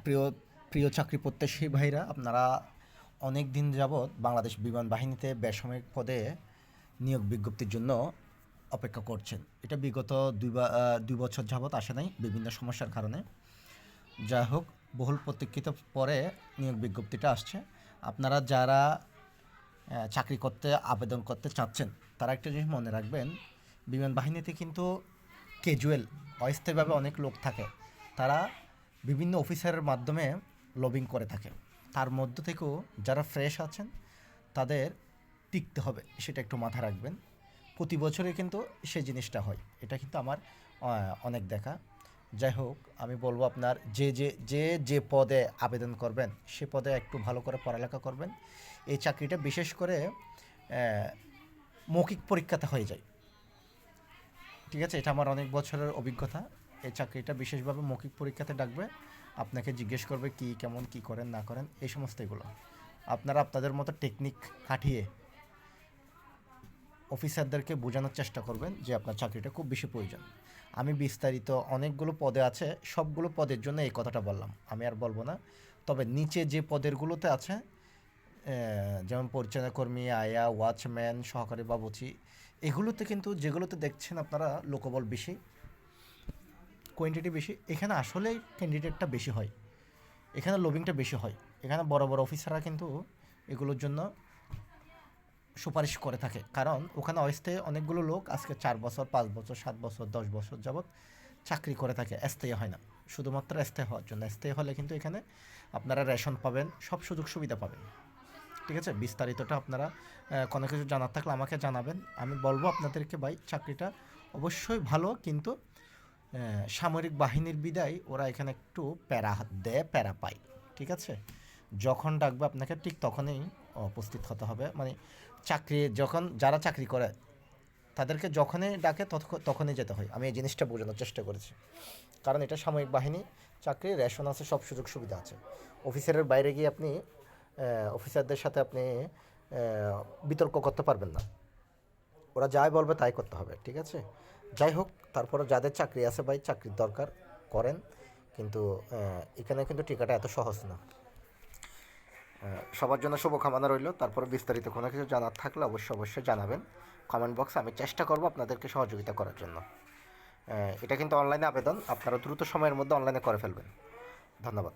প্রিয় প্রিয় চাকরি প্রত্যাশী ভাইরা, আপনারা অনেক দিন যাবৎ বাংলাদেশ বিমান বাহিনীতে বেসামরিক পদে নিয়োগ বিজ্ঞপ্তির জন্য অপেক্ষা করছেন। এটা বিগত 2 বছর যাবৎ আসে নাই বিভিন্ন সমস্যার কারণে। যাই হোক, বহুল প্রতীক্ষিত পরে নিয়োগ বিজ্ঞপ্তিটা আসছে। আপনারা যারা চাকরি করতে আবেদন করতে চাচ্ছেন তারা একটা জিনিস মনে রাখবেন, বিমান বাহিনীতে কিন্তু ক্যাজুয়াল অস্থায়ীভাবে অনেক লোক থাকে। তারা বিভিন্ন অফিসারের মাধ্যমে লবিং করে থাকে। তার মধ্য থেকেও যারা ফ্রেশ আছেন তাদের টিকতে হবে, সেটা একটু মাথায় রাখবেন। প্রতি বছরই কিন্তু সেই জিনিসটা হয়, এটা কিন্তু আমার অনেক দেখা। যাই হোক, আমি বলবো আপনার যে পদে আবেদন করবেন সে পদে একটু ভালো করে পড়ালেখা করবেন। এই চাকরিটা বিশেষ করে মৌখিক পরীক্ষাতে হয়ে যায়, ঠিক আছে? এটা আমার অনেক বছরের অভিজ্ঞতা। এই চাকরিটা বিশেষভাবে মৌখিক পরীক্ষাতে ডাকবে, আপনাকে জিজ্ঞেস করবে কি কেমন কি করেন না করেন এই সমস্ত এগুলো। আপনারা আপনাদের মতো টেকনিক খাটিয়ে অফিসারদেরকে বোঝানোর চেষ্টা করবেন যে আপনার চাকরিটা খুব বেশি প্রয়োজন। আমি বিস্তারিত অনেকগুলো পদে আছে, সবগুলো পদের জন্য এই কথাটা বললাম, আমি আর বলবো না। তবে নিচে যে পদেরগুলোতে আছে, যেমন পরিচালনা কর্মী, আয়া, ওয়াচম্যান, সহকারী বাবুচি, এগুলোতে কিন্তু যেগুলোতে দেখছেন আপনারা লোকবল বেশি, কোয়ান্টিটি বেশি, এখানে আসলেই ক্যান্ডিডেটটা বেশি হয়, এখানে লবিংটা বেশি হয়। এখানে বড় বড় অফিসাররা কিন্তু এগুলোর জন্য সুপারিশ করে থাকে, কারণ ওখানে অস্থায়ী অনেকগুলো লোক আজকে 4 বছর, 5 বছর, 7 বছর, 10 বছর যাবৎ চাকরি করে থাকে, স্থায়ী হয় না। শুধুমাত্র স্থায়ী হওয়ার জন্য, স্থায়ী হলে কিন্তু এখানে আপনারা রেশন পাবেন, সব সুযোগ সুবিধা পাবেন, ঠিক আছে? বিস্তারিতটা আপনারা কোনো কিছু জানার থাকলে আমাকে জানাবেন। আমি বলবো আপনাদেরকে, ভাই চাকরিটা অবশ্যই ভালো, কিন্তু সামরিক বাহিনীর বিদায় ওরা এখানে একটু প্যারা দেয়, প্যারা পায়, ঠিক আছে? যখন ডাকবে আপনাকে ঠিক তখনই উপস্থিত হতে হবে। মানে চাকরি যখন যারা চাকরি করে তাদেরকে যখনই ডাকে তখনই যেতে হয়। আমি এই জিনিসটা বোঝানোর চেষ্টা করেছি, কারণ এটা সামরিক বাহিনী চাকরি, রেশন আছে, সব সুযোগ সুবিধা আছে। অফিসারের বাইরে গিয়ে আপনি অফিসারদের সাথে আপনি বিতর্ক করতে পারবেন না, ওরা যাই বলবে তাই করতে হবে, ঠিক আছে? যাই হোক, তারপরে যাদের চাকরি আছে ভাই, চাকরির দরকার করেন, কিন্তু এখানে কিন্তু টিকাটা এত সহজ না। সবার জন্য শুভকামনা রইল। তারপরে বিস্তারিত কোনো কিছু জানার থাকলে অবশ্যই জানাবেন কমেন্ট বক্সে, আমি চেষ্টা করব আপনাদেরকে সহযোগিতা করার জন্য। এটা কিন্তু অনলাইনে আবেদন, আপনারা দ্রুত সময়ের মধ্যে অনলাইনে করে ফেলবেন। ধন্যবাদ।